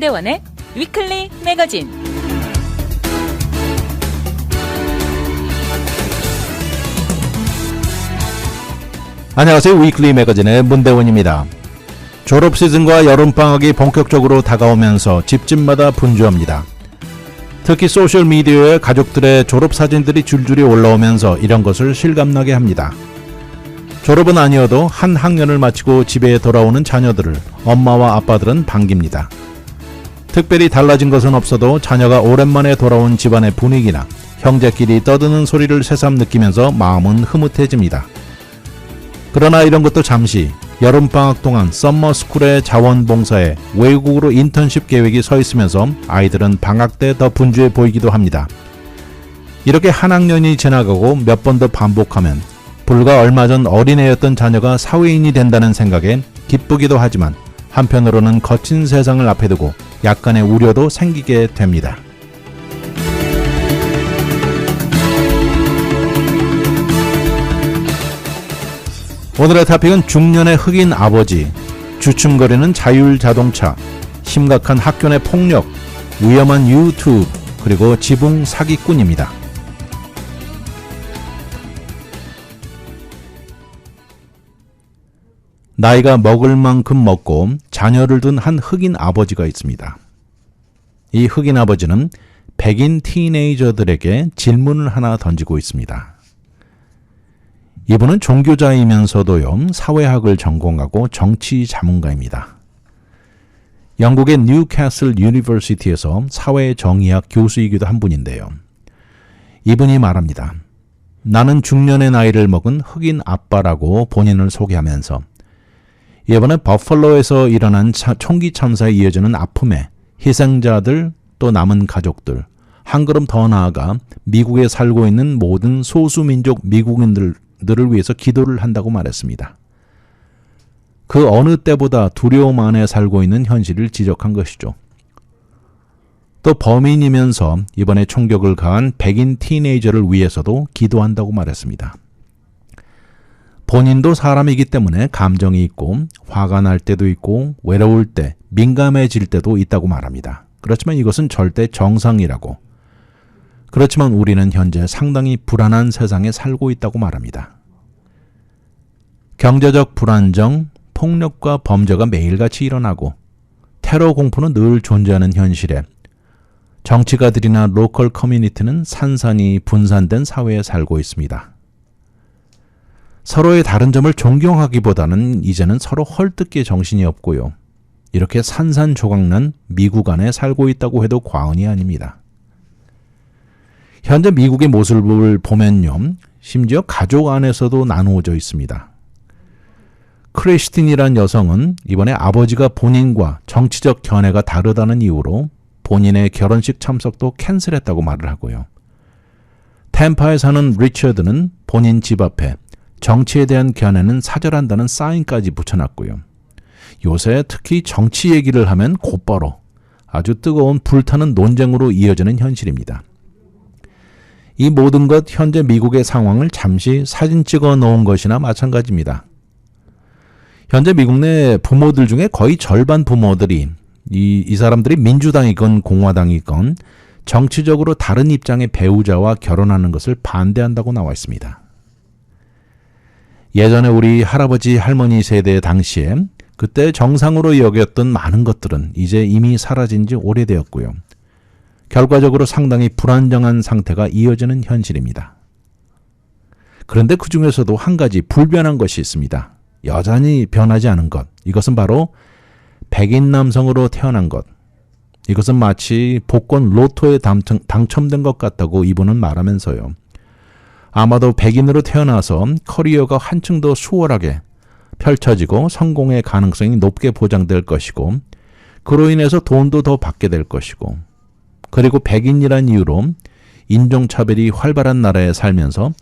문대원의 위클리 매거진. 안녕하세요. 위클리 매거진의 문대원입니다. 졸업 시즌과 여름방학이 본격적으로 다가오면서 집집마다 분주합니다. 특히 소셜미디어에 가족들의 졸업사진들이 줄줄이 올라오면서 이런 것을 실감나게 합니다. 졸업은 아니어도 한 학년을 마치고 집에 돌아오는 자녀들을 엄마와 아빠들은 반깁니다. 특별히 달라진 것은 없어도 자녀가 오랜만에 돌아온 집안의 분위기나 형제끼리 떠드는 소리를 새삼 느끼면서 마음은 흐뭇해집니다. 그러나 이런 것도 잠시 여름방학 동안 썸머스쿨의 자원봉사에 외국으로 인턴십 계획이 서 있으면서 아이들은 방학 때 더 분주해 보이기도 합니다. 이렇게 한 학년이 지나가고 몇 번 더 반복하면 불과 얼마 전 어린애였던 자녀가 사회인이 된다는 생각에 기쁘기도 하지만 한편으로는 거친 세상을 앞에 두고 약간의 우려도 생기게 됩니다. 오늘의 토픽은 중년의 흑인 아버지, 주춤거리는 자율자동차, 심각한 학교 내 폭력, 위험한 유튜브, 그리고 지붕 사기꾼입니다. 나이가 먹을 만큼 먹고 자녀를 둔 한 흑인 아버지가 있습니다. 이 흑인 아버지는 백인 티네이저들에게 질문을 하나 던지고 있습니다. 이분은 종교자이면서도요, 사회학을 전공하고 정치 자문가입니다. 영국의 뉴캐슬 유니버시티에서 사회정의학 교수이기도 한 분인데요. 이분이 말합니다. 나는 중년의 나이를 먹은 흑인 아빠라고 본인을 소개하면서 이번에 버펄로에서 일어난 총기 참사에 이어지는 아픔에 희생자들 또 남은 가족들, 한 걸음 더 나아가 미국에 살고 있는 모든 소수민족 미국인들을 위해서 기도를 한다고 말했습니다. 그 어느 때보다 두려움 안에 살고 있는 현실을 지적한 것이죠. 또 범인이면서 이번에 총격을 가한 백인 티네이저를 위해서도 기도한다고 말했습니다. 본인도 사람이기 때문에 감정이 있고 화가 날 때도 있고 외로울 때 민감해질 때도 있다고 말합니다. 그렇지만 이것은 절대 정상이라고. 그렇지만 우리는 현재 상당히 불안한 세상에 살고 있다고 말합니다. 경제적 불안정, 폭력과 범죄가 매일같이 일어나고 테러 공포는 늘 존재하는 현실에 정치가들이나 로컬 커뮤니티는 산산이 분산된 사회에 살고 있습니다. 서로의 다른 점을 존경하기보다는 이제는 서로 헐뜯기에 정신이 없고요. 이렇게 산산조각난 미국 안에 살고 있다고 해도 과언이 아닙니다. 현재 미국의 모습을 보면요, 심지어 가족 안에서도 나누어져 있습니다. 크리스틴이란 여성은 이번에 아버지가 본인과 정치적 견해가 다르다는 이유로 본인의 결혼식 참석도 캔슬했다고 말을 하고요. 템파에 사는 리처드는 본인 집 앞에 정치에 대한 견해는 사절한다는 사인까지 붙여놨고요. 요새 특히 정치 얘기를 하면 곧바로 아주 뜨거운 불타는 논쟁으로 이어지는 현실입니다. 이 모든 것 현재 미국의 상황을 잠시 사진 찍어 놓은 것이나 마찬가지입니다. 현재 미국 내 부모들 중에 거의 절반 부모들이 이 사람들이 민주당이건 공화당이건 정치적으로 다른 입장의 배우자와 결혼하는 것을 반대한다고 나와 있습니다. 예전에 우리 할아버지 할머니 세대 당시에 그때 정상으로 여겼던 많은 것들은 이제 이미 사라진 지 오래되었고요. 결과적으로 상당히 불안정한 상태가 이어지는 현실입니다. 그런데 그 중에서도 한 가지 불변한 것이 있습니다. 여전히 변하지 않은 것. 이것은 바로 백인 남성으로 태어난 것. 이것은 마치 복권 로또에 당첨된 것 같다고 이분은 말하면서요. 아마도 백인으로 태어나서 커리어가 한층 더 수월하게 펼쳐지고 성공의 가능성이 높게 보장될 것이고 그로 인해서 돈도 더 받게 될 것이고 그리고 백인이란 이유로 인종차별이 활발한 나라에 살면서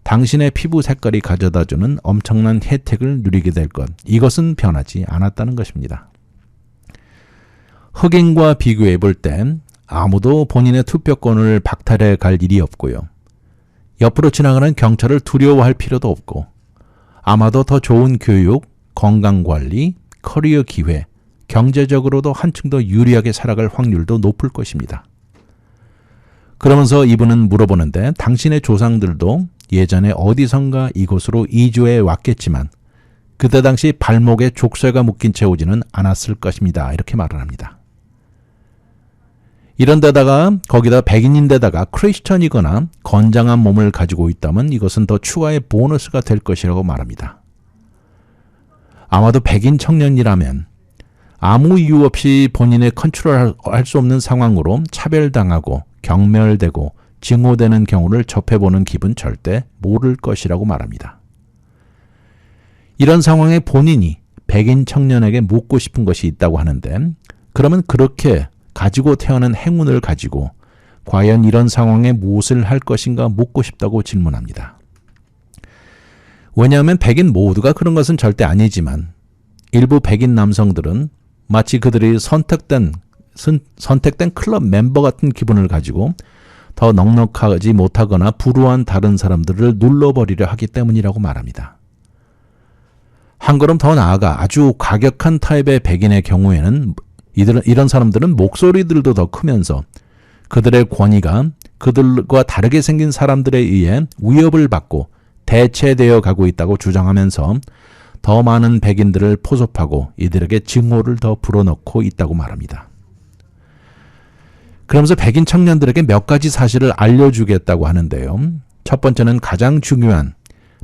당신의 피부 색깔이 가져다주는 엄청난 혜택을 누리게 될 것. 이것은 변하지 않았다는 것입니다. 흑인과 비교해 볼 때 아무도 본인의 투표권을 박탈해 갈 일이 없고요. 옆으로 지나가는 경찰을 두려워할 필요도 없고 아마도 더 좋은 교육, 건강관리, 커리어 기회, 경제적으로도 한층 더 유리하게 살아갈 확률도 높을 것입니다. 그러면서 이분은 물어보는데 당신의 조상들도 예전에 어디선가 이곳으로 이주해 왔겠지만 그때 당시 발목에 족쇄가 묶인 채 오지는 않았을 것입니다. 이렇게 말을 합니다. 이런 데다가 거기다 백인인데다가 크리스천이거나 건장한 몸을 가지고 있다면 이것은 더 추가의 보너스가 될 것이라고 말합니다. 아마도 백인 청년이라면 아무 이유 없이 본인의 컨트롤할 수 없는 상황으로 차별당하고 경멸되고 징후되는 경우를 접해보는 기분 절대 모를 것이라고 말합니다. 이런 상황에 본인이 백인 청년에게 묻고 싶은 것이 있다고 하는데 그러면 그렇게 가지고 태어난 행운을 가지고 과연 이런 상황에 무엇을 할 것인가 묻고 싶다고 질문합니다. 왜냐하면 백인 모두가 그런 것은 절대 아니지만 일부 백인 남성들은 마치 그들이 선택된 클럽 멤버 같은 기분을 가지고 더 넉넉하지 못하거나 불우한 다른 사람들을 눌러버리려 하기 때문이라고 말합니다. 한 걸음 더 나아가 아주 과격한 타입의 백인의 경우에는 이런 사람들은 목소리들도 더 크면서 그들의 권위가 그들과 다르게 생긴 사람들에 의해 위협을 받고 대체되어 가고 있다고 주장하면서 더 많은 백인들을 포섭하고 이들에게 증오를 더 불어넣고 있다고 말합니다. 그러면서 백인 청년들에게 몇 가지 사실을 알려주겠다고 하는데요. 첫 번째는 가장 중요한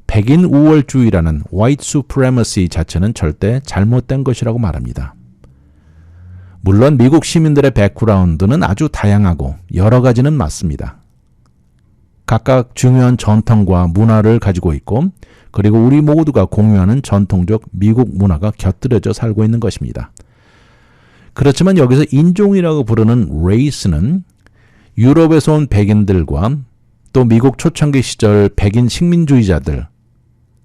백인 우월주의라는 white supremacy 자체는 절대 잘못된 것이라고 말합니다. 물론 미국 시민들의 백그라운드는 아주 다양하고 여러 가지는 맞습니다. 각각 중요한 전통과 문화를 가지고 있고 그리고 우리 모두가 공유하는 전통적 미국 문화가 곁들여져 살고 있는 것입니다. 그렇지만 여기서 인종이라고 부르는 race는 유럽에서 온 백인들과 또 미국 초창기 시절 백인 식민주의자들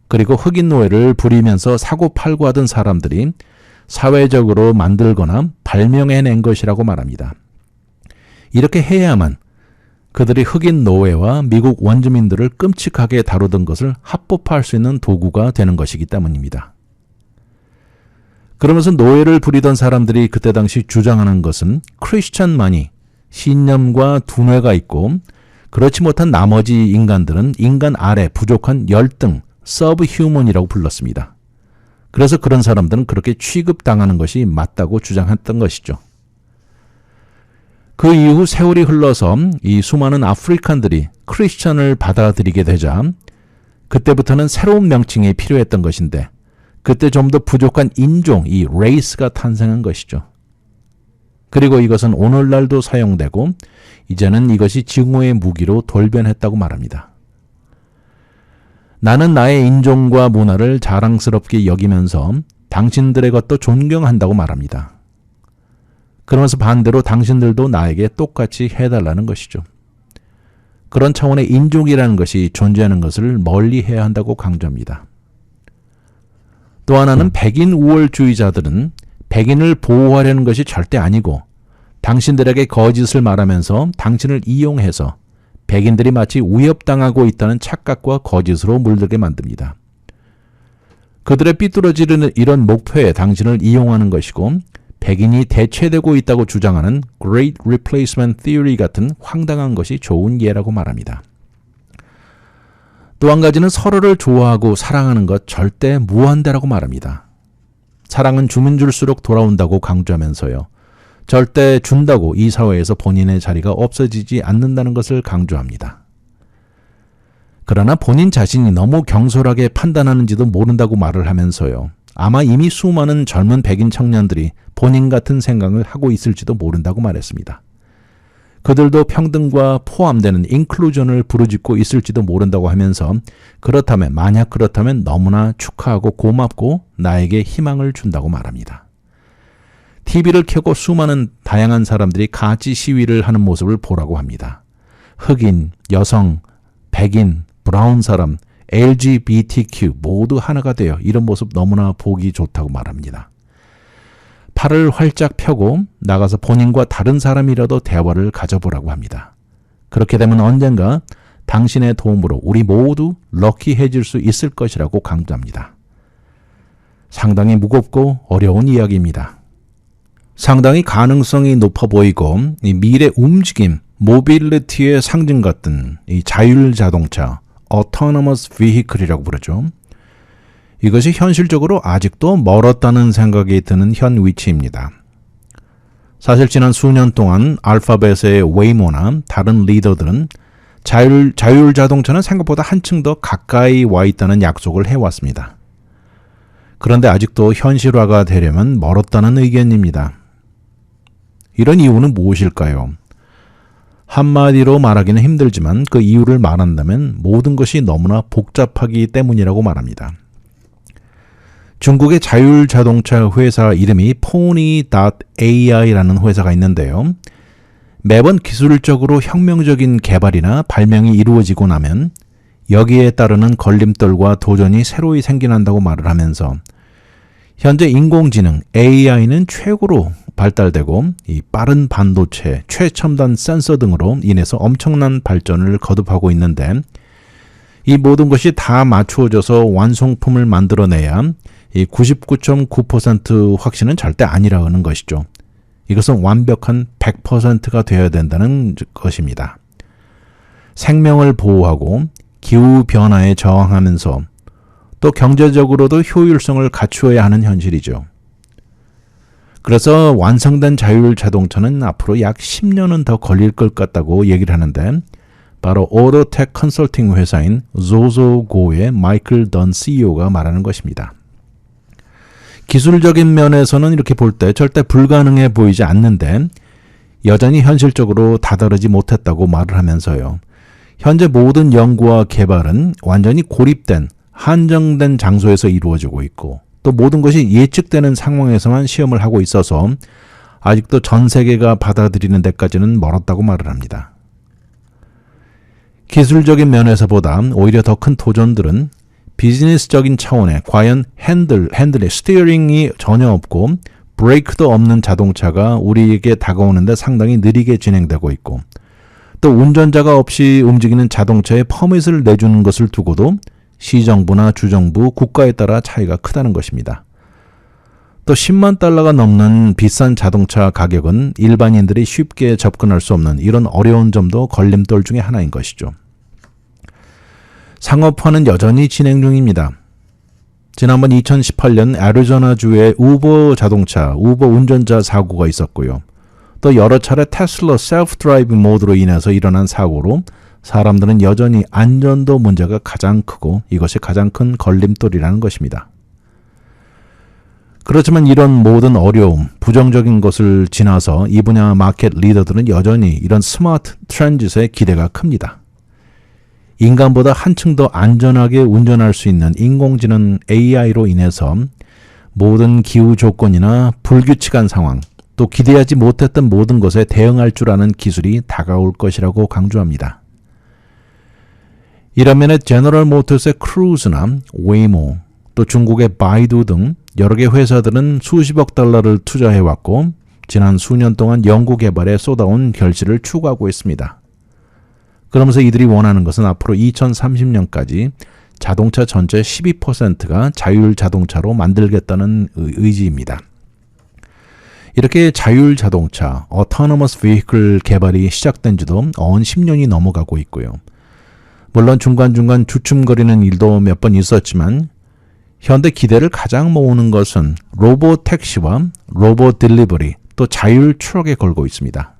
그리고 흑인 노예를 부리면서 사고팔고 하던 사람들이 사회적으로 만들거나 발명해낸 것이라고 말합니다. 이렇게 해야만 그들이 흑인 노예와 미국 원주민들을 끔찍하게 다루던 것을 합법화할 수 있는 도구가 되는 것이기 때문입니다. 그러면서 노예를 부리던 사람들이 그때 당시 주장하는 것은 크리스천만이 신념과 두뇌가 있고 그렇지 못한 나머지 인간들은 인간 아래 부족한 열등, 서브휴먼이라고 불렀습니다. 그래서 그런 사람들은 그렇게 취급당하는 것이 맞다고 주장했던 것이죠. 그 이후 세월이 흘러서 이 수많은 아프리칸들이 크리스천을 받아들이게 되자 그때부터는 새로운 명칭이 필요했던 것인데 그때 좀 더 부족한 인종, 이 레이스가 탄생한 것이죠. 그리고 이것은 오늘날도 사용되고 이제는 이것이 증오의 무기로 돌변했다고 말합니다. 나는 나의 인종과 문화를 자랑스럽게 여기면서 당신들의 것도 존경한다고 말합니다. 그러면서 반대로 당신들도 나에게 똑같이 해달라는 것이죠. 그런 차원의 인종이라는 것이 존재하는 것을 멀리해야 한다고 강조합니다. 또 하나는 백인 우월주의자들은 백인을 보호하려는 것이 절대 아니고 당신들에게 거짓을 말하면서 당신을 이용해서 백인들이 마치 위협당하고 있다는 착각과 거짓으로 물들게 만듭니다. 그들의 삐뚤어지는 이런 목표에 당신을 이용하는 것이고 백인이 대체되고 있다고 주장하는 Great Replacement Theory 같은 황당한 것이 좋은 예라고 말합니다. 또 한 가지는 서로를 좋아하고 사랑하는 것 절대 무한대라고 말합니다. 사랑은 주면 줄수록 돌아온다고 강조하면서요. 절대 준다고 이 사회에서 본인의 자리가 없어지지 않는다는 것을 강조합니다. 그러나 본인 자신이 너무 경솔하게 판단하는지도 모른다고 말을 하면서요. 아마 이미 수많은 젊은 백인 청년들이 본인 같은 생각을 하고 있을지도 모른다고 말했습니다. 그들도 평등과 포함되는 인클루전을 부르짖고 있을지도 모른다고 하면서 만약 그렇다면 너무나 축하하고 고맙고 나에게 희망을 준다고 말합니다. TV를 켜고 수많은 다양한 사람들이 같이 시위를 하는 모습을 보라고 합니다. 흑인, 여성, 백인, 브라운 사람, LGBTQ 모두 하나가 되어 이런 모습 너무나 보기 좋다고 말합니다. 팔을 활짝 펴고 나가서 본인과 다른 사람이라도 대화를 가져보라고 합니다. 그렇게 되면 언젠가 당신의 도움으로 우리 모두 럭키해질 수 있을 것이라고 강조합니다. 상당히 무겁고 어려운 이야기입니다. 상당히 가능성이 높아 보이고 이 미래 움직임, 모빌리티의 상징 같은 이 자율 자동차, autonomous vehicle이라고 부르죠. 이것이 현실적으로 아직도 멀었다는 생각이 드는 현 위치입니다. 사실 지난 수년 동안 알파벳의 웨이모나 다른 리더들은 자율 자동차는 생각보다 한층 더 가까이 와 있다는 약속을 해왔습니다. 그런데 아직도 현실화가 되려면 멀었다는 의견입니다. 이런 이유는 무엇일까요? 한마디로 말하기는 힘들지만 그 이유를 말한다면 모든 것이 너무나 복잡하기 때문이라고 말합니다. 중국의 자율자동차 회사 이름이 Pony.ai라는 회사가 있는데요. 매번 기술적으로 혁명적인 개발이나 발명이 이루어지고 나면 여기에 따르는 걸림돌과 도전이 새로이 생겨난다고 말을 하면서 현재 인공지능 AI는 최고로 발달되고 이 빠른 반도체, 최첨단 센서 등으로 인해서 엄청난 발전을 거듭하고 있는데 이 모든 것이 다 맞추어져서 완성품을 만들어내야 이 99.9% 확신은 절대 아니라는 것이죠. 이것은 완벽한 100%가 되어야 된다는 것입니다. 생명을 보호하고 기후변화에 저항하면서 또 경제적으로도 효율성을 갖추어야 하는 현실이죠. 그래서 완성된 자율 자동차는 앞으로 약 10년은 더 걸릴 것 같다고 얘기를 하는데 바로 오토텍 컨설팅 회사인 조조고의 마이클 던 CEO가 말하는 것입니다. 기술적인 면에서는 이렇게 볼 때 절대 불가능해 보이지 않는데 여전히 현실적으로 다다르지 못했다고 말을 하면서요. 현재 모든 연구와 개발은 완전히 고립된, 한정된 장소에서 이루어지고 있고 또 모든 것이 예측되는 상황에서만 시험을 하고 있어서 아직도 전 세계가 받아들이는 데까지는 멀었다고 말을 합니다. 기술적인 면에서보다 오히려 더 큰 도전들은 비즈니스적인 차원에 과연 핸들의 스티어링이 전혀 없고 브레이크도 없는 자동차가 우리에게 다가오는데 상당히 느리게 진행되고 있고 또 운전자가 없이 움직이는 자동차에 퍼밋을 내주는 것을 두고도 시정부나 주정부, 국가에 따라 차이가 크다는 것입니다. 또 10만 달러가 넘는 비싼 자동차 가격은 일반인들이 쉽게 접근할 수 없는 이런 어려운 점도 걸림돌 중에 하나인 것이죠. 상업화는 여전히 진행 중입니다. 지난번 2018년 애리조나주에 우버 운전자 사고가 있었고요. 또 여러 차례 테슬라 셀프 드라이브 모드로 인해서 일어난 사고로 사람들은 여전히 안전도 문제가 가장 크고 이것이 가장 큰 걸림돌이라는 것입니다. 그렇지만 이런 모든 어려움, 부정적인 것을 지나서 이 분야 마켓 리더들은 여전히 이런 스마트 트랜짓에 기대가 큽니다. 인간보다 한층 더 안전하게 운전할 수 있는 인공지능 AI로 인해서 모든 기후 조건이나 불규칙한 상황, 또 기대하지 못했던 모든 것에 대응할 줄 아는 기술이 다가올 것이라고 강조합니다. 이런 면에 제너럴 모터스의 크루즈나 웨이모, 또 중국의 바이두 등 여러 개 회사들은 수십억 달러를 투자해왔고 지난 수년 동안 연구 개발에 쏟아온 결실을 추구하고 있습니다. 그러면서 이들이 원하는 것은 앞으로 2030년까지 자동차 전체 12%가 자율 자동차로 만들겠다는 의지입니다. 이렇게 자율 자동차, autonomous vehicle 개발이 시작된 지도 어언 10년이 넘어가고 있고요. 물론 중간중간 주춤거리는 일도 몇 번 있었지만 현대 기대를 가장 모으는 것은 로봇 택시와 로봇 딜리버리, 또 자율 트럭에 걸고 있습니다.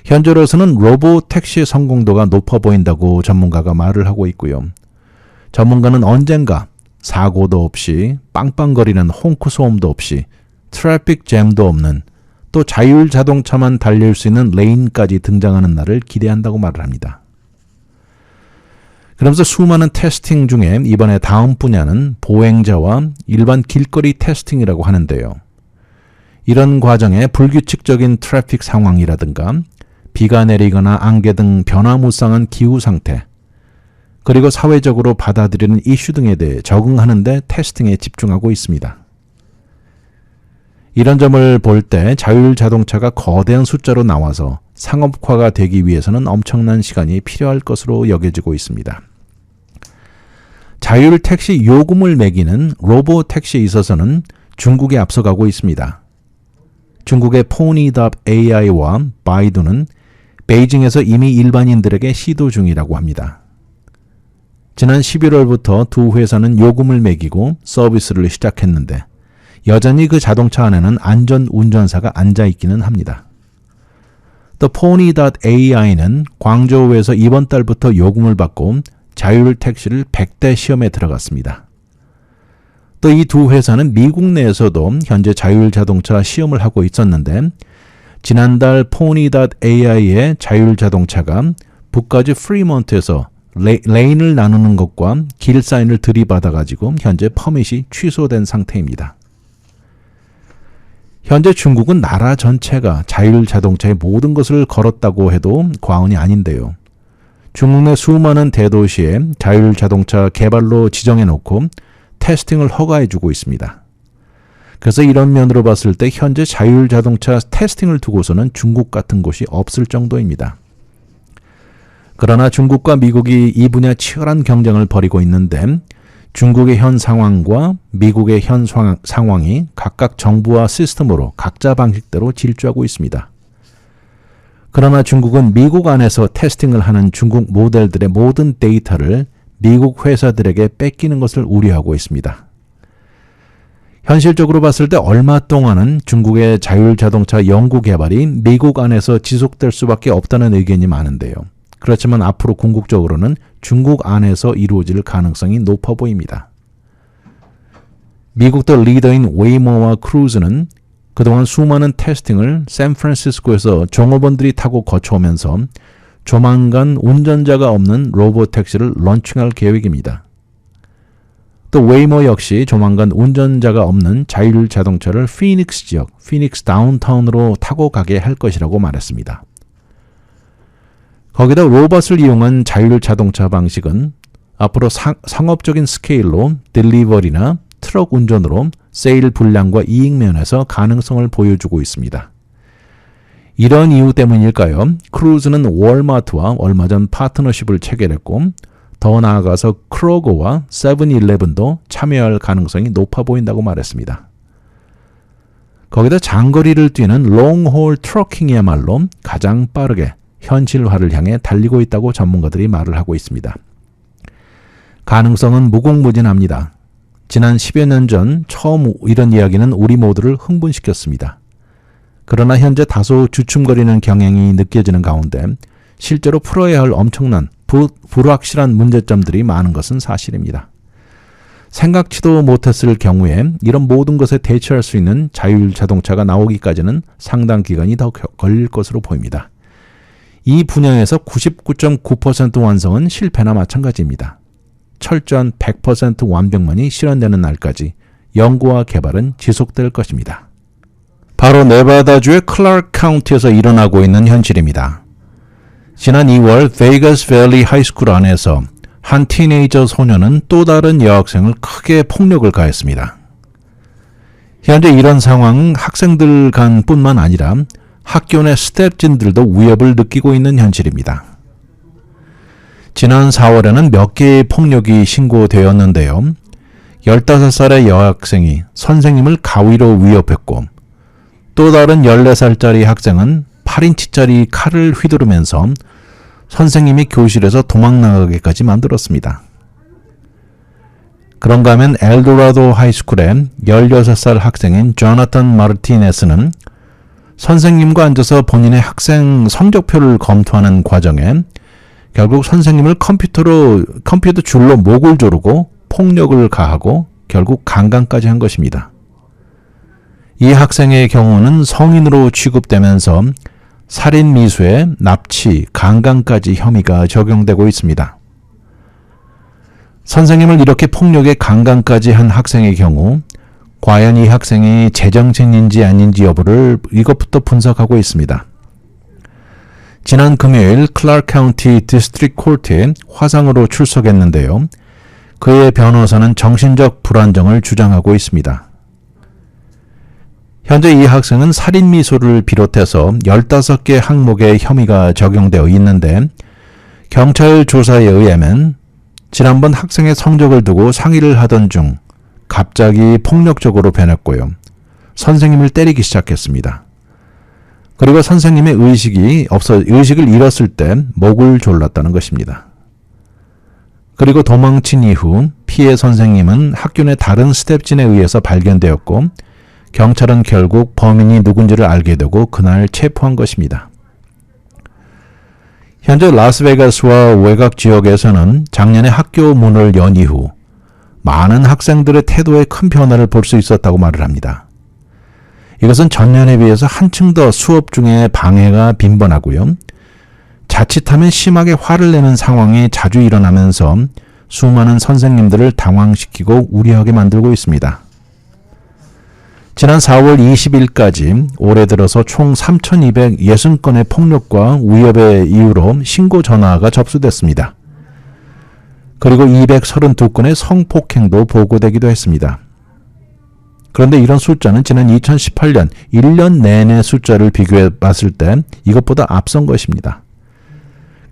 현재로서는 로봇 택시의 성공도가 높아 보인다고 전문가가 말을 하고 있고요. 전문가는 언젠가 사고도 없이 빵빵거리는 홍크 소음도 없이 트래픽 잼도 없는 또 자율 자동차만 달릴 수 있는 레인까지 등장하는 날을 기대한다고 말을 합니다. 그러면서 수많은 테스팅 중에 이번에 다음 분야는 보행자와 일반 길거리 테스팅이라고 하는데요. 이런 과정에 불규칙적인 트래픽 상황이라든가 비가 내리거나 안개 등 변화무쌍한 기후 상태, 그리고 사회적으로 받아들이는 이슈 등에 대해 적응하는 데 테스팅에 집중하고 있습니다. 이런 점을 볼 때 자율 자동차가 거대한 숫자로 나와서 상업화가 되기 위해서는 엄청난 시간이 필요할 것으로 여겨지고 있습니다. 자율 택시 요금을 매기는 로봇 택시에 있어서는 중국이 앞서가고 있습니다. 중국의 Pony.ai와 바이두는 베이징에서 이미 일반인들에게 시도 중이라고 합니다. 지난 11월부터 두 회사는 요금을 매기고 서비스를 시작했는데 여전히 그 자동차 안에는 안전 운전사가 앉아있기는 합니다. 또 Pony.ai는 광저우에서 이번 달부터 요금을 받고 자율 택시를 100대 시험에 들어갔습니다. 또 이 두 회사는 미국 내에서도 현재 자율 자동차 시험을 하고 있었는데 지난달 Pony.ai의 자율 자동차가 북까지 프리먼트에서 레인을 나누는 것과 길 사인을 들이받아가지고 현재 퍼밋이 취소된 상태입니다. 현재 중국은 나라 전체가 자율 자동차의 모든 것을 걸었다고 해도 과언이 아닌데요. 중국 내 수많은 대도시에 자율 자동차 개발로 지정해놓고 테스팅을 허가해주고 있습니다. 그래서 이런 면으로 봤을 때 현재 자율 자동차 테스팅을 두고서는 중국 같은 곳이 없을 정도입니다. 그러나 중국과 미국이 이 분야 치열한 경쟁을 벌이고 있는데 중국의 현 상황과 미국의 현 상황이 각각 정부와 시스템으로 각자 방식대로 질주하고 있습니다. 그러나 중국은 미국 안에서 테스팅을 하는 중국 모델들의 모든 데이터를 미국 회사들에게 뺏기는 것을 우려하고 있습니다. 현실적으로 봤을 때 얼마 동안은 중국의 자율 자동차 연구 개발이 미국 안에서 지속될 수밖에 없다는 의견이 많은데요. 그렇지만 앞으로 궁극적으로는 중국 안에서 이루어질 가능성이 높아 보입니다. 미국도 리더인 웨이모와 크루즈는 그동안 수많은 테스팅을 샌프란시스코에서 종업원들이 타고 거쳐오면서 조만간 운전자가 없는 로봇 택시를 런칭할 계획입니다. 또 웨이모 역시 조만간 운전자가 없는 자율 자동차를 피닉스 지역, 피닉스 다운타운으로 타고 가게 할 것이라고 말했습니다. 거기다 로봇을 이용한 자율 자동차 방식은 앞으로 상업적인 스케일로 딜리버리나 트럭 운전으로 세일 분량과 이익 면에서 가능성을 보여주고 있습니다. 이런 이유 때문일까요? 크루즈는 월마트와 얼마 전 파트너십을 체결했고 더 나아가서 크로거와 세븐일레븐도 참여할 가능성이 높아 보인다고 말했습니다. 거기다 장거리를 뛰는 롱홀 트러킹이야말로 가장 빠르게 현실화를 향해 달리고 있다고 전문가들이 말을 하고 있습니다. 가능성은 무궁무진합니다. 지난 10여 년 전 처음 이런 이야기는 우리 모두를 흥분시켰습니다. 그러나 현재 다소 주춤거리는 경향이 느껴지는 가운데 실제로 풀어야 할 엄청난 불확실한 문제점들이 많은 것은 사실입니다. 생각지도 못했을 경우에 이런 모든 것에 대처할 수 있는 자율 자동차가 나오기까지는 상당 기간이 더 걸릴 것으로 보입니다. 이 분야에서 99.9% 완성은 실패나 마찬가지입니다. 철저한 100% 완벽만이 실현되는 날까지 연구와 개발은 지속될 것입니다. 바로 네바다주의 클라크 카운티에서 일어나고 있는 현실입니다. 지난 2월 베이거스 밸리 하이스쿨 안에서 한 티네이저 소녀는 또 다른 여학생을 크게 폭력을 가했습니다. 현재 이런 상황은 학생들 간 뿐만 아니라 학교 내 스태프진들도 위협을 느끼고 있는 현실입니다. 지난 4월에는 몇 개의 폭력이 신고되었는데요. 15살의 여학생이 선생님을 가위로 위협했고 또 다른 14살짜리 학생은 8인치짜리 칼을 휘두르면서 선생님이 교실에서 도망나가게까지 만들었습니다. 그런가 하면 엘도라도 하이스쿨의 16살 학생인 조나탄 마르티네스는 선생님과 앉아서 본인의 학생 성적표를 검토하는 과정에 결국 선생님을 컴퓨터 줄로 목을 조르고 폭력을 가하고 결국 강간까지 한 것입니다. 이 학생의 경우는 성인으로 취급되면서 살인 미수에 납치, 강간까지 혐의가 적용되고 있습니다. 선생님을 이렇게 폭력에 강간까지 한 학생의 경우 과연 이 학생이 제정신인지 아닌지 여부를 이것부터 분석하고 있습니다. 지난 금요일 클라크 카운티 디스트릭트 코트에 화상으로 출석했는데요. 그의 변호사는 정신적 불안정을 주장하고 있습니다. 현재 이 학생은 살인 미수를 비롯해서 15개 항목의 혐의가 적용되어 있는데 경찰 조사에 의하면 지난번 학생의 성적을 두고 상의를 하던 중 갑자기 폭력적으로 변했고요. 선생님을 때리기 시작했습니다. 그리고 선생님의 의식을 잃었을 때 목을 졸랐다는 것입니다. 그리고 도망친 이후 피해 선생님은 학교 내 다른 스텝진에 의해서 발견되었고 경찰은 결국 범인이 누군지를 알게 되고 그날 체포한 것입니다. 현재 라스베가스와 외곽 지역에서는 작년에 학교 문을 연 이후 많은 학생들의 태도에 큰 변화를 볼 수 있었다고 말을 합니다. 이것은 전년에 비해서 한층 더 수업 중에 방해가 빈번하고요. 자칫하면 심하게 화를 내는 상황이 자주 일어나면서 수많은 선생님들을 당황시키고 우려하게 만들고 있습니다. 지난 4월 20일까지 올해 들어서 총 3,260건의 폭력과 위협의 이유로 신고 전화가 접수됐습니다. 그리고 232건의 성폭행도 보고되기도 했습니다. 그런데 이런 숫자는 지난 2018년 1년 내내 숫자를 비교해 봤을 때 이것보다 앞선 것입니다.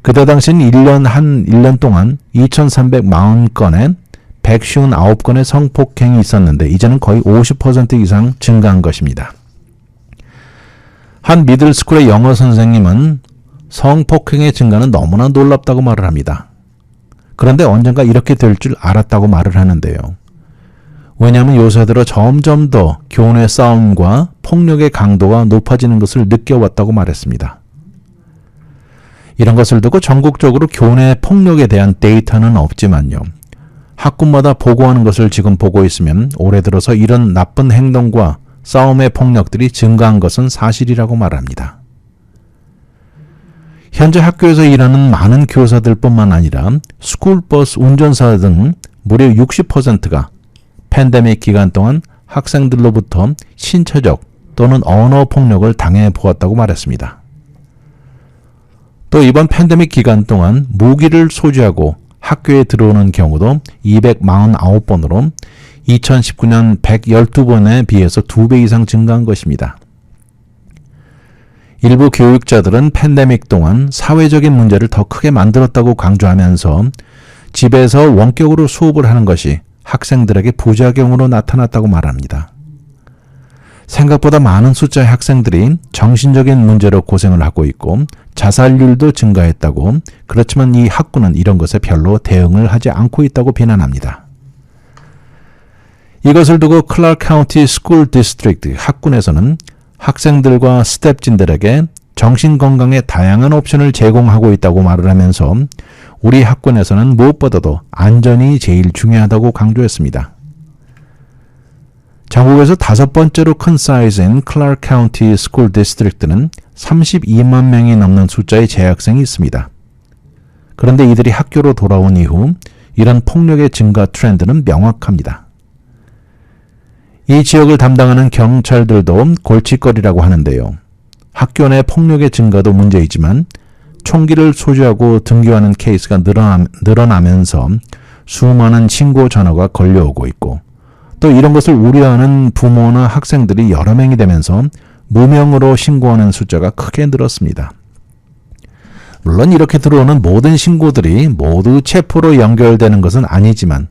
그때 당시는 1년 동안 2,340건에 159건의 성폭행이 있었는데 이제는 거의 50% 이상 증가한 것입니다. 한 미들스쿨의 영어 선생님은 성폭행의 증가는 너무나 놀랍다고 말을 합니다. 그런데 언젠가 이렇게 될 줄 알았다고 말을 하는데요. 왜냐하면 요새 들어 점점 더 교내 싸움과 폭력의 강도가 높아지는 것을 느껴왔다고 말했습니다. 이런 것을 두고 전국적으로 교내 폭력에 대한 데이터는 없지만요. 학군마다 보고하는 것을 지금 보고 있으면 올해 들어서 이런 나쁜 행동과 싸움의 폭력들이 증가한 것은 사실이라고 말합니다. 현재 학교에서 일하는 많은 교사들뿐만 아니라 스쿨버스 운전사 등 무려 60%가 팬데믹 기간 동안 학생들로부터 신체적 또는 언어 폭력을 당해 보았다고 말했습니다. 또 이번 팬데믹 기간 동안 무기를 소지하고 학교에 들어오는 경우도 249번으로 2019년 112번에 비해서 2배 이상 증가한 것입니다. 일부 교육자들은 팬데믹 동안 사회적인 문제를 더 크게 만들었다고 강조하면서 집에서 원격으로 수업을 하는 것이 학생들에게 부작용으로 나타났다고 말합니다. 생각보다 많은 숫자의 학생들이 정신적인 문제로 고생을 하고 있고 자살률도 증가했다고, 그렇지만 이 학군은 이런 것에 별로 대응을 하지 않고 있다고 비난합니다. 이것을 두고 클라크 카운티 스쿨 디스트릭트 학군에서는 학생들과 스텝진들에게 정신건강에 다양한 옵션을 제공하고 있다고 말을 하면서 우리 학군에서는 무엇보다도 안전이 제일 중요하다고 강조했습니다. 전국에서 5번째로 큰 사이즈인 클라크 카운티 스쿨 디스트릭트는 32만 명이 넘는 숫자의 재학생이 있습니다. 그런데 이들이 학교로 돌아온 이후 이런 폭력의 증가 트렌드는 명확합니다. 이 지역을 담당하는 경찰들도 골칫거리라고 하는데요. 학교 내 폭력의 증가도 문제이지만 총기를 소지하고 등교하는 케이스가 늘어나면서 수많은 신고 전화가 걸려오고 있고, 또 이런 것을 우려하는 부모나 학생들이 여러 명이 되면서 무명으로 신고하는 숫자가 크게 늘었습니다. 물론 이렇게 들어오는 모든 신고들이 모두 체포로 연결되는 것은 아니지만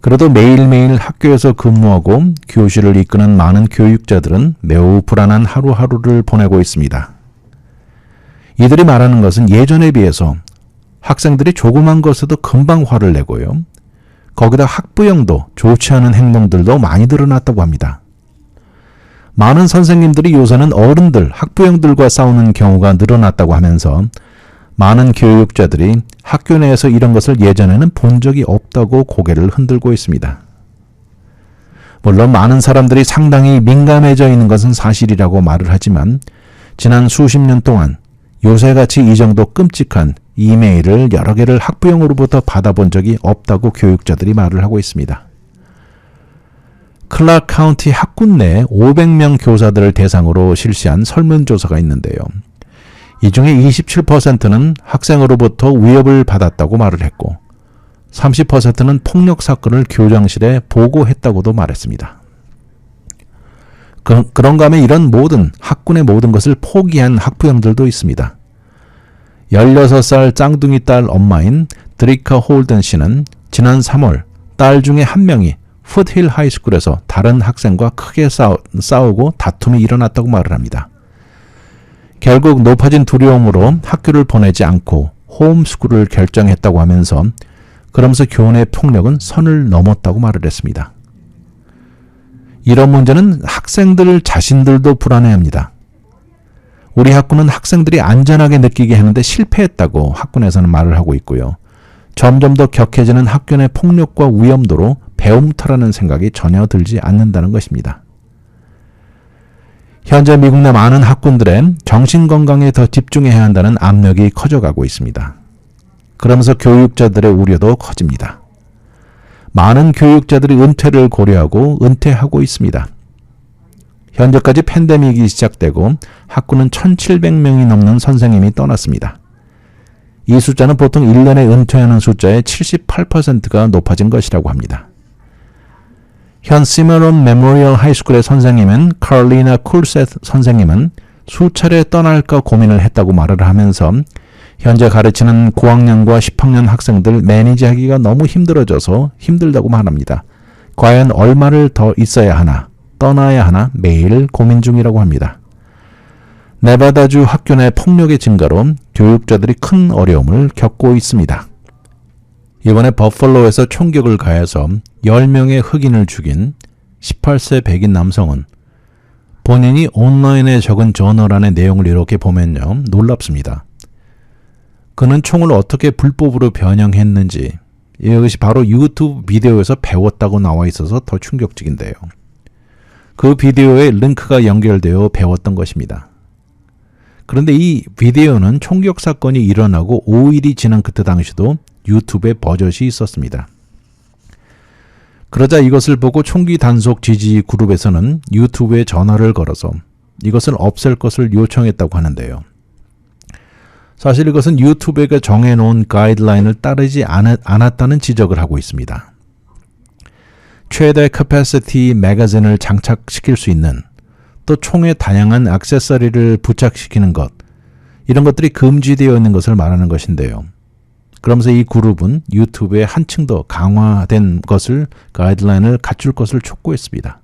그래도 매일매일 학교에서 근무하고 교실을 이끄는 많은 교육자들은 매우 불안한 하루하루를 보내고 있습니다. 이들이 말하는 것은 예전에 비해서 학생들이 조그만 것에도 금방 화를 내고요. 거기다 학부형도 좋지 않은 행동들도 많이 드러났다고 합니다. 많은 선생님들이 요새는 어른들, 학부형들과 싸우는 경우가 늘어났다고 하면서 많은 교육자들이 학교 내에서 이런 것을 예전에는 본 적이 없다고 고개를 흔들고 있습니다. 물론 많은 사람들이 상당히 민감해져 있는 것은 사실이라고 말을 하지만 지난 수십 년 동안 요새같이 이 정도 끔찍한 이메일을 여러 개를 학부형으로부터 받아본 적이 없다고 교육자들이 말을 하고 있습니다. 클라크 카운티 학군 내 500명 교사들을 대상으로 실시한 설문조사가 있는데요. 이 중에 27%는 학생으로부터 위협을 받았다고 말을 했고 30%는 폭력 사건을 교장실에 보고했다고도 말했습니다. 그런가 하면 이런 학군의 모든 것을 포기한 학부형들도 있습니다. 16살 짱둥이 딸 엄마인 드리카 홀든 씨는 지난 3월 딸 중에 한 명이 풋힐 하이스쿨에서 다른 학생과 크게 싸우고 다툼이 일어났다고 말을 합니다. 결국 높아진 두려움으로 학교를 보내지 않고 홈스쿨을 결정했다고 하면서 그러면서 교원의 폭력은 선을 넘었다고 말을 했습니다. 이런 문제는 학생들 자신들도 불안해합니다. 우리 학군은 학생들이 안전하게 느끼게 하는데 실패했다고 학군에서는 말을 하고 있고요. 점점 더 격해지는 학교 내 폭력과 위험도로 배움터라는 생각이 전혀 들지 않는다는 것입니다. 현재 미국 내 많은 학군들의 정신건강에 더 집중해야 한다는 압력이 커져가고 있습니다. 그러면서 교육자들의 우려도 커집니다. 많은 교육자들이 은퇴를 고려하고 은퇴하고 있습니다. 현재까지 팬데믹이 시작되고 학군은 1,700명이 넘는 선생님이 떠났습니다. 이 숫자는 보통 1년에 은퇴하는 숫자의 78%가 높아진 것이라고 합니다. 현 시머론 메모리얼 하이스쿨의 선생님은 카롤리나 쿨셋 선생님은 수차례 떠날까 고민을 했다고 말을 하면서 현재 가르치는 9학년과 10학년 학생들 매니지하기가 너무 힘들어져서 힘들다고 말합니다. 과연 얼마를 더 있어야 하나, 떠나야 하나 매일 고민 중이라고 합니다. 네바다주 학교 내 폭력의 증가로 교육자들이 큰 어려움을 겪고 있습니다. 이번에 버펄로에서 총격을 가해서 10명의 흑인을 죽인 18세 백인 남성은 본인이 온라인에 적은 저널 안의 내용을 이렇게 보면요, 놀랍습니다. 그는 총을 어떻게 불법으로 변형했는지 이것이 바로 유튜브 비디오에서 배웠다고 나와 있어서 더 충격적인데요. 그 비디오에 링크가 연결되어 배웠던 것입니다. 그런데 이 비디오는 총격 사건이 일어나고 5일이 지난 그때 당시도 유튜브에 버젓이 있었습니다. 그러자 이것을 보고 총기 단속 지지 그룹에서는 유튜브에 전화를 걸어서 이것을 없앨 것을 요청했다고 하는데요. 사실 이것은 유튜브가 정해놓은 가이드라인을 따르지 않았다는 지적을 하고 있습니다. 최대 캐패시티 매거진을 장착시킬 수 있는 또 총에 다양한 액세서리를 부착시키는 것, 이런 것들이 금지되어 있는 것을 말하는 것인데요. 그러면서 이 그룹은 유튜브에 한층 더 강화된 것을, 가이드라인을 갖출 것을 촉구했습니다.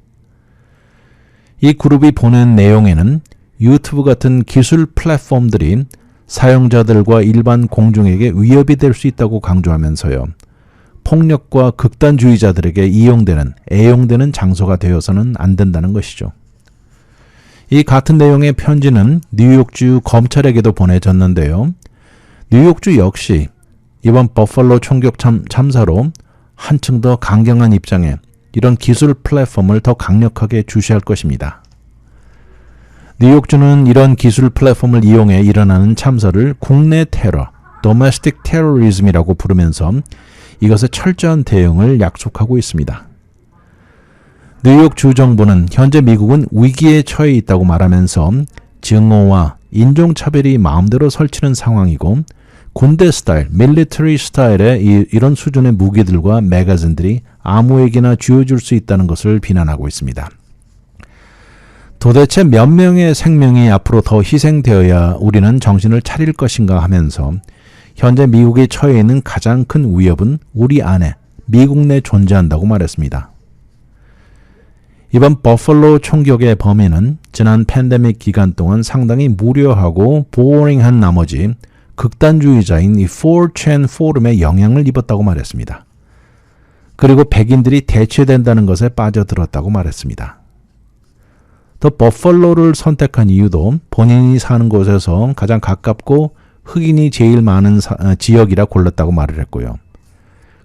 이 그룹이 보낸 내용에는 유튜브 같은 기술 플랫폼들이 사용자들과 일반 공중에게 위협이 될 수 있다고 강조하면서요. 폭력과 극단주의자들에게 애용되는 장소가 되어서는 안 된다는 것이죠. 이 같은 내용의 편지는 뉴욕주 검찰에게도 보내졌는데요. 뉴욕주 역시 이번 버펄로 총격 참사로 한층 더 강경한 입장에 이런 기술 플랫폼을 더 강력하게 주시할 것입니다. 뉴욕주는 이런 기술 플랫폼을 이용해 일어나는 참사를 국내 테러, domestic terrorism이라고 부르면서 이것에 철저한 대응을 약속하고 있습니다. 뉴욕 주정부는 현재 미국은 위기에 처해 있다고 말하면서 증오와 인종차별이 마음대로 설치는 상황이고 군대 스타일, 밀리터리 스타일의 이런 수준의 무기들과 매거진들이 아무에게나 쥐어줄 수 있다는 것을 비난하고 있습니다. 도대체 몇 명의 생명이 앞으로 더 희생되어야 우리는 정신을 차릴 것인가 하면서 현재 미국에 처해 있는 가장 큰 위협은 우리 안에, 미국 내 존재한다고 말했습니다. 이번 버펄로 총격의 범인은 지난 팬데믹 기간 동안 상당히 무료하고 보링한 나머지 극단주의자인 이 4chan 포럼에 영향을 입었다고 말했습니다. 그리고 백인들이 대체된다는 것에 빠져들었다고 말했습니다. 또 버펄로를 선택한 이유도 본인이 사는 곳에서 가장 가깝고 흑인이 제일 많은 지역이라 골랐다고 말을 했고요.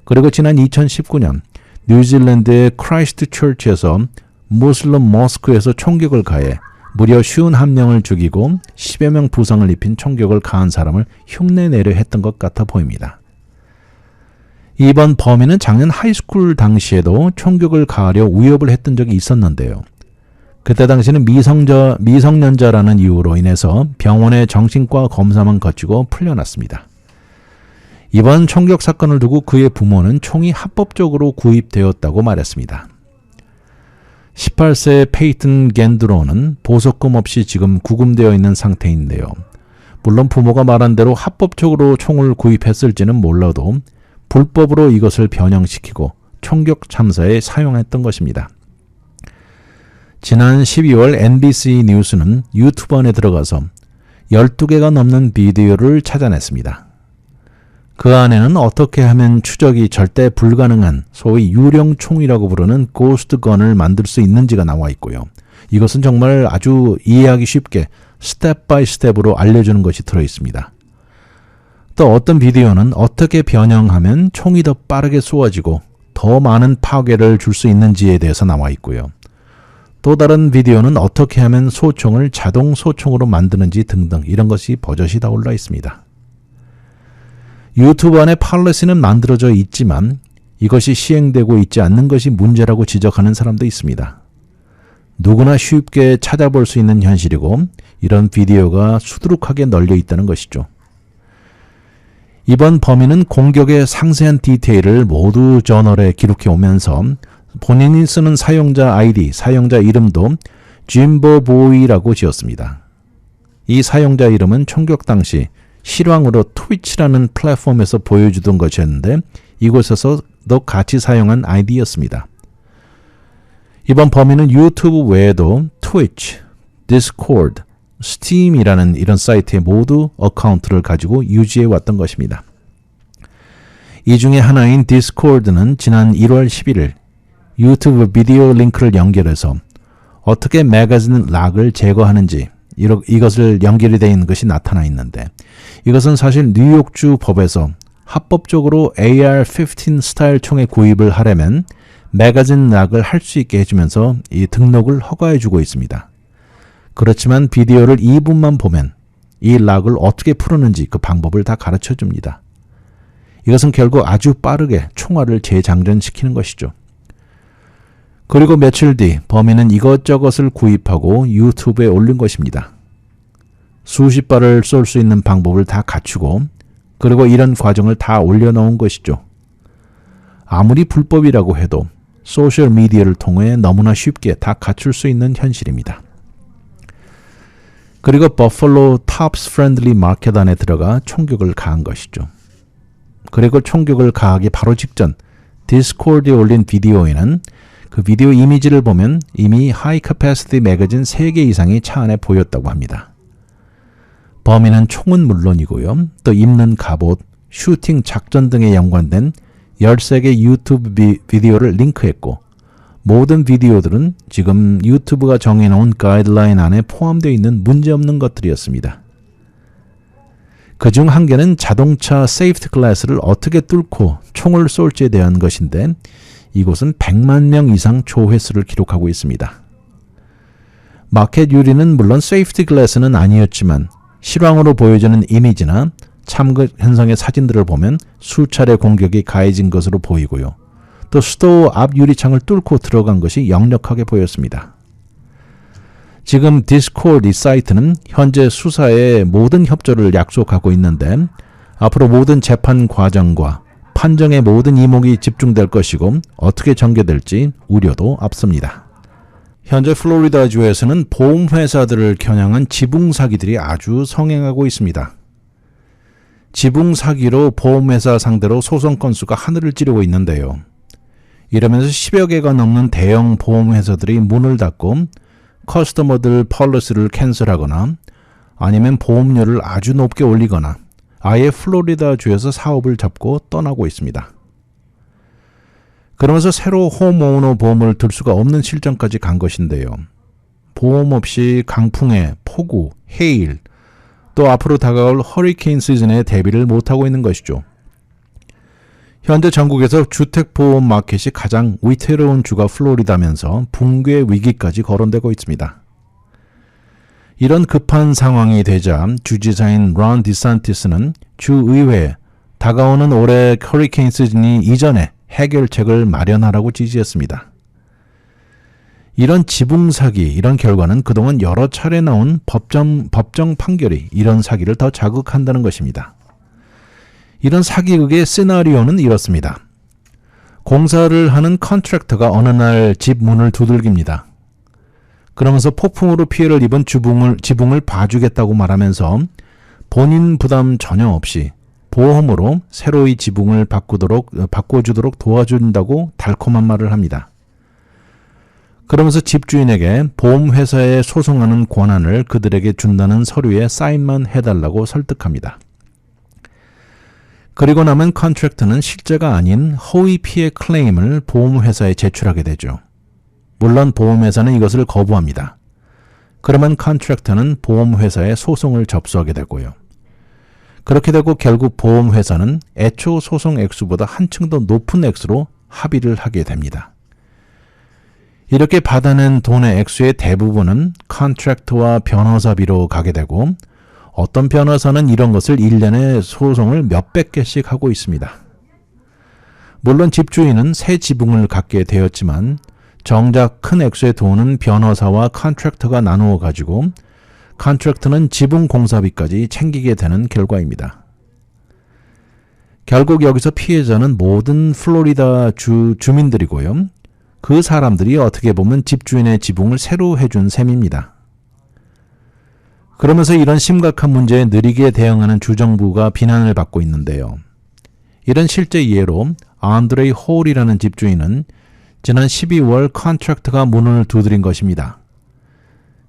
그리고 지난 2019년 뉴질랜드의 크라이스트 처치에서 무슬림 모스크에서 총격을 가해 무려 51명을 죽이고 10여 명 부상을 입힌 총격을 가한 사람을 흉내내려 했던 것 같아 보입니다. 이번 범인은 작년 하이스쿨 당시에도 총격을 가하려 위협을 했던 적이 있었는데요. 그때 당시는 미성년자라는 이유로 인해서 병원의 정신과 검사만 거치고 풀려났습니다. 이번 총격 사건을 두고 그의 부모는 총이 합법적으로 구입되었다고 말했습니다. 18세 페이튼 겐드로는 보석금 없이 지금 구금되어 있는 상태인데요. 물론 부모가 말한 대로 합법적으로 총을 구입했을지는 몰라도 불법으로 이것을 변형시키고 총격 참사에 사용했던 것입니다. 지난 12월 NBC 뉴스는 유튜브 안에 들어가서 12개가 넘는 비디오를 찾아냈습니다. 그 안에는 어떻게 하면 추적이 절대 불가능한 소위 유령총이라고 부르는 고스트건을 만들 수 있는지가 나와 있고요. 이것은 정말 아주 이해하기 쉽게 스텝 바이 스텝으로 알려주는 것이 들어있습니다. 또 어떤 비디오는 어떻게 변형하면 총이 더 빠르게 쏘아지고 더 많은 파괴를 줄 수 있는지에 대해서 나와 있고요. 또 다른 비디오는 어떻게 하면 소총을 자동 소총으로 만드는지 등등 이런 것이 버젓이 다 올라 있습니다. 유튜브 안에 팔레시는 만들어져 있지만 이것이 시행되고 있지 않는 것이 문제라고 지적하는 사람도 있습니다. 누구나 쉽게 찾아볼 수 있는 현실이고 이런 비디오가 수두룩하게 널려 있다는 것이죠. 이번 범인은 공격의 상세한 디테일을 모두 저널에 기록해 오면서 본인이 쓰는 사용자 아이디, 사용자 이름도 짐버보이라고 지었습니다. 이 사용자 이름은 총격 당시 실황으로 트위치라는 플랫폼에서 보여주던 것이었는데 이곳에서도 같이 사용한 아이디였습니다. 이번 범인은 유튜브 외에도 트위치, 디스코드, 스팀이라는 이런 사이트에 모두 어카운트를 가지고 유지해 왔던 것입니다. 이 중에 하나인 디스코드는 지난 1월 11일 유튜브 비디오 링크를 연결해서 어떻게 매거진 락을 제거하는지 이것을 연결이 되어 있는 것이 나타나 있는데 이것은 사실 뉴욕주 법에서 합법적으로 AR-15 스타일 총의 구입을 하려면 매거진 락을 할 수 있게 해주면서 이 등록을 허가해 주고 있습니다. 그렇지만 비디오를 2분만 보면 이 락을 어떻게 풀었는지 그 방법을 다 가르쳐 줍니다. 이것은 결국 아주 빠르게 총알을 재장전시키는 것이죠. 그리고 며칠 뒤 범인은 이것저것을 구입하고 유튜브에 올린 것입니다. 수십 발을 쏠 수 있는 방법을 다 갖추고 그리고 이런 과정을 다 올려놓은 것이죠. 아무리 불법이라고 해도 소셜미디어를 통해 너무나 쉽게 다 갖출 수 있는 현실입니다. 그리고 버펄로 탑스 프렌들리 마켓 안에 들어가 총격을 가한 것이죠. 그리고 총격을 가하기 바로 직전 디스코드에 올린 비디오에는 그 비디오 이미지를 보면 이미 하이 캐패시티 매거진 3개 이상이 차 안에 보였다고 합니다. 범인은 총은 물론이고요. 또 입는 갑옷, 슈팅 작전 등에 연관된 13개 유튜브 비디오를 링크했고 모든 비디오들은 지금 유튜브가 정해놓은 가이드라인 안에 포함되어 있는 문제없는 것들이었습니다. 그중 한 개는 자동차 세이프티 글라스를 어떻게 뚫고 총을 쏠지에 대한 것인데 이곳은 100만 명 이상 조회수를 기록하고 있습니다. 마켓 유리는 물론 세이프티 글라스는 아니었지만 실황으로 보여주는 이미지나 참그 현상의 사진들을 보면 수차례 공격이 가해진 것으로 보이고요. 또 스토어 앞 유리창을 뚫고 들어간 것이 역력하게 보였습니다. 지금 디스코드 이 사이트는 현재 수사의 모든 협조를 약속하고 있는데 앞으로 모든 재판 과정과 판정의 모든 이목이 집중될 것이고 어떻게 전개될지 우려도 앞섭니다. 현재 플로리다주에서는 보험회사들을 겨냥한 지붕 사기들이 아주 성행하고 있습니다. 지붕 사기로 보험회사 상대로 소송 건수가 하늘을 찌르고 있는데요. 이러면서 10여 개가 넘는 대형 보험회사들이 문을 닫고 커스터머들 폴리시를 캔슬하거나 아니면 보험료를 아주 높게 올리거나 아예 플로리다주에서 사업을 접고 떠나고 있습니다. 그러면서 새로 홈오너 보험을 들 수가 없는 실정까지 간 것인데요. 보험 없이 강풍에 폭우, 해일, 또 앞으로 다가올 허리케인 시즌에 대비를 못하고 있는 것이죠. 현재 전국에서 주택보험 마켓이 가장 위태로운 주가 플로리다면서 붕괴 위기까지 거론되고 있습니다. 이런 급한 상황이 되자 주지사인 론 디산티스는 주의회에 다가오는 올해 허리케인 시즌이 이전에 해결책을 마련하라고 지시했습니다. 이런 지붕 사기, 이런 결과는 그동안 여러 차례 나온 법정 판결이 이런 사기를 더 자극한다는 것입니다. 이런 사기극의 시나리오는 이렇습니다. 공사를 하는 컨트랙터가 어느 날 집 문을 두들깁니다. 그러면서 폭풍으로 피해를 입은 지붕을 봐주겠다고 말하면서 본인 부담 전혀 없이 보험으로 새로 이 지붕을 바꿔주도록 도와준다고 달콤한 말을 합니다. 그러면서 집주인에게 보험회사에 소송하는 권한을 그들에게 준다는 서류에 사인만 해달라고 설득합니다. 그리고 남은 컨트랙트는 실제가 아닌 허위 피해 클레임을 보험회사에 제출하게 되죠. 물론 보험회사는 이것을 거부합니다. 그러면 컨트랙터는 보험회사에 소송을 접수하게 되고요. 그렇게 되고 결국 보험회사는 애초 소송 액수보다 한층 더 높은 액수로 합의를 하게 됩니다. 이렇게 받아낸 돈의 액수의 대부분은 컨트랙터와 변호사비로 가게 되고 어떤 변호사는 이런 것을 1년에 소송을 몇백 개씩 하고 있습니다. 물론 집주인은 새 지붕을 갖게 되었지만 정작 큰 액수의 돈은 변호사와 컨트랙터가 나누어 가지고 컨트랙터는 지붕 공사비까지 챙기게 되는 결과입니다. 결국 여기서 피해자는 모든 플로리다 주민들이고요. 그 사람들이 어떻게 보면 집주인의 지붕을 새로 해준 셈입니다. 그러면서 이런 심각한 문제에 느리게 대응하는 주정부가 비난을 받고 있는데요. 이런 실제 예로 안드레이 홀이라는 집주인은 지난 12월 컨트랙터가 문을 두드린 것입니다.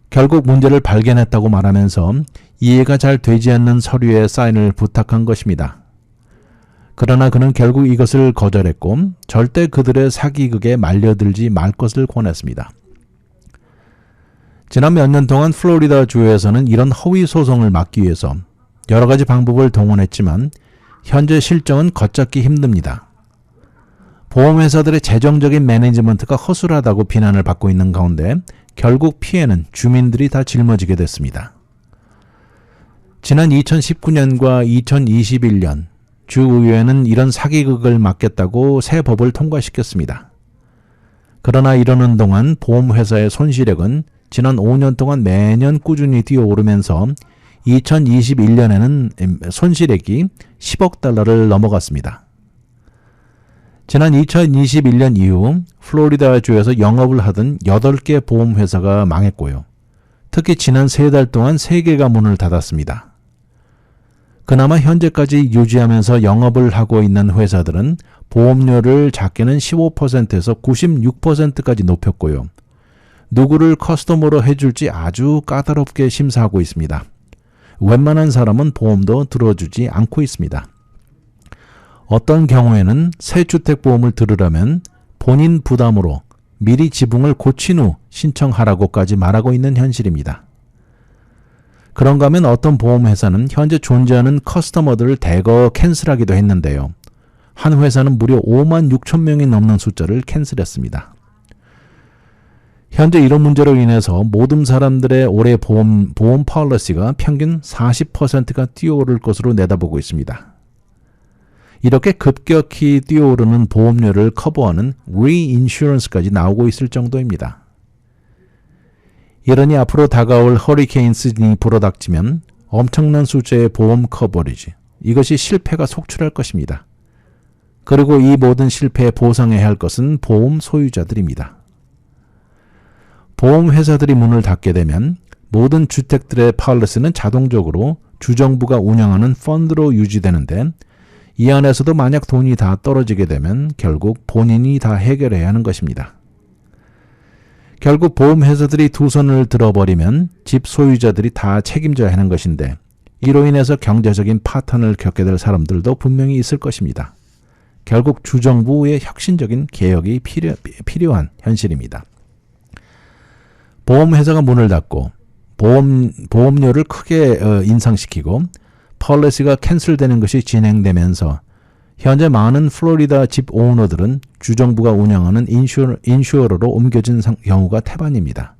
결국 문제를 발견했다고 말하면서 이해가 잘 되지 않는 서류에 사인을 부탁한 것입니다. 그러나 그는 결국 이것을 거절했고 절대 그들의 사기극에 말려들지 말 것을 권했습니다. 지난 몇 년 동안 플로리다 주에서는 이런 허위 소송을 막기 위해서 여러 가지 방법을 동원했지만 현재 실정은 걷잡기 힘듭니다. 보험회사들의 재정적인 매니지먼트가 허술하다고 비난을 받고 있는 가운데 결국 피해는 주민들이 다 짊어지게 됐습니다. 지난 2019년과 2021년 주의회는 이런 사기극을 막겠다고 새 법을 통과시켰습니다. 그러나 이러는 동안 보험회사의 손실액은 지난 5년 동안 매년 꾸준히 뛰어오르면서 2021년에는 손실액이 10억 달러를 넘어갔습니다. 지난 2021년 이후 플로리다주에서 영업을 하던 8개 보험회사가 망했고요. 특히 지난 3달 동안 3개가 문을 닫았습니다. 그나마 현재까지 유지하면서 영업을 하고 있는 회사들은 보험료를 작게는 15%에서 96%까지 높였고요. 누구를 커스터머로 해줄지 아주 까다롭게 심사하고 있습니다. 웬만한 사람은 보험도 들어주지 않고 있습니다. 어떤 경우에는 새 주택보험을 들으려면 본인 부담으로 미리 지붕을 고친 후 신청하라고까지 말하고 있는 현실입니다. 그런가 하면 어떤 보험회사는 현재 존재하는 커스터머들을 대거 캔슬하기도 했는데요. 한 회사는 무려 5만 6천 명이 넘는 숫자를 캔슬했습니다. 현재 이런 문제로 인해서 모든 사람들의 올해 보험 폴리시가 평균 40%가 뛰어오를 것으로 내다보고 있습니다. 이렇게 급격히 뛰어오르는 보험료를 커버하는 리인슈런스까지 나오고 있을 정도입니다. 이러니 앞으로 다가올 허리케인 시즌이 불어닥치면 엄청난 숫자의 보험 커버리지, 이것이 실패가 속출할 것입니다. 그리고 이 모든 실패에 보상해야 할 것은 보험 소유자들입니다. 보험회사들이 문을 닫게 되면 모든 주택들의 폴리시는 자동적으로 주정부가 운영하는 펀드로 유지되는데 이 안에서도 만약 돈이 다 떨어지게 되면 결국 본인이 다 해결해야 하는 것입니다. 결국 보험회사들이 두 손을 들어버리면 집 소유자들이 다 책임져야 하는 것인데 이로 인해서 경제적인 파탄을 겪게 될 사람들도 분명히 있을 것입니다. 결국 주정부의 혁신적인 개혁이 필요한 현실입니다. 보험회사가 문을 닫고 보험료를 크게 인상시키고 폴리시가 캔슬되는 것이 진행되면서 현재 많은 플로리다 집 오너들은 주정부가 운영하는 인슈어러로 옮겨진 경우가 태반입니다.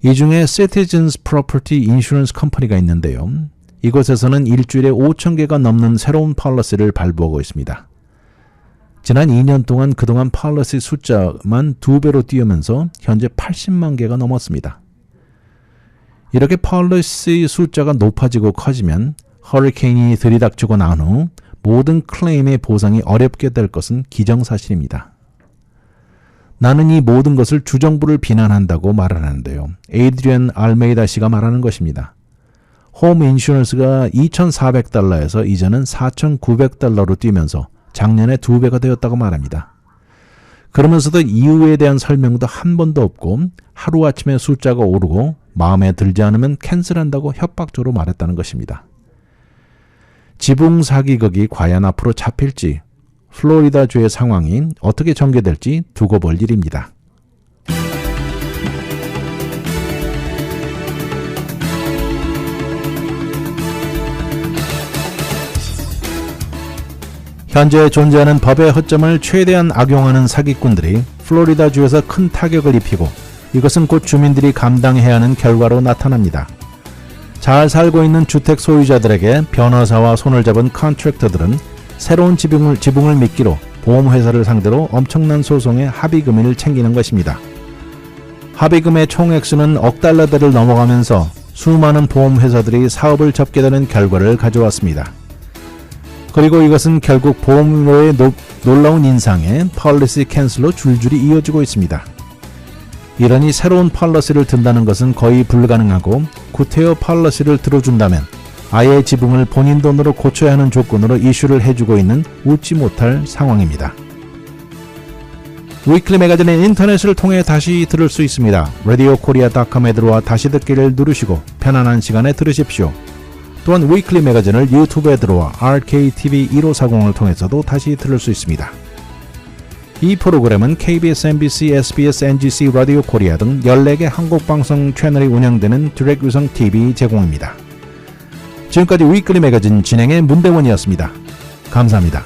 이 중에 Citizens Property Insurance Company가 있는데요. 이곳에서는 일주일에 5천 개가 넘는 새로운 폴리시를 발부하고 있습니다. 지난 2년 동안 그동안 폴리시 숫자만 2배로 뛰면서 현재 80만 개가 넘었습니다. 이렇게 폴리시 숫자가 높아지고 커지면 허리케인이 들이닥치고 난 후 모든 클레임의 보상이 어렵게 될 것은 기정사실입니다. 나는 이 모든 것을 주정부를 비난한다고 말하는데요. 에이드리안 알메이다 씨가 말하는 것입니다. 홈 인슈런스가 2,400달러에서 이제는 4,900달러로 뛰면서 작년에 2배가 되었다고 말합니다. 그러면서도 이유에 대한 설명도 한 번도 없고 하루아침에 숫자가 오르고 마음에 들지 않으면 캔슬한다고 협박적으로 말했다는 것입니다. 지붕 사기극이 과연 앞으로 잡힐지 플로리다주의 상황이 어떻게 전개될지 두고 볼 일입니다. 현재 존재하는 법의 허점을 최대한 악용하는 사기꾼들이 플로리다주에서 큰 타격을 입히고 이것은 곧 주민들이 감당해야 하는 결과로 나타납니다. 잘 살고 있는 주택 소유자들에게 변호사와 손을 잡은 컨트랙터들은 새로운 지붕을 미끼로 보험회사를 상대로 엄청난 소송의 합의금을 챙기는 것입니다. 합의금의 총액수는 억 달러대를 넘어가면서 수많은 보험회사들이 사업을 접게 되는 결과를 가져왔습니다. 그리고 이것은 결국 보험료의 놀라운 인상에 폴리시 캔슬로 줄줄이 이어지고 있습니다. 이러니 새로운 폴리시를 든다는 것은 거의 불가능하고 구태여 폴리시를 들어준다면 아예 지붕을 본인 돈으로 고쳐야 하는 조건으로 이슈를 해주고 있는 웃지 못할 상황입니다. 위클리 매거진은 인터넷을 통해 다시 들을 수 있습니다. radiokorea.com에 들어와 다시 듣기를 누르시고 편안한 시간에 들으십시오. 또한 위클리 매거진을 유튜브에 들어와 RKTV 1540을 통해서도 다시 들을 수 있습니다. 이 프로그램은 KBS, MBC, SBS, NGC, 라디오 코리아 등 14개 한국방송 채널이 운영되는 디렉위성 TV 제공입니다. 지금까지 위클리 매거진 진행의 문대원이었습니다. 감사합니다.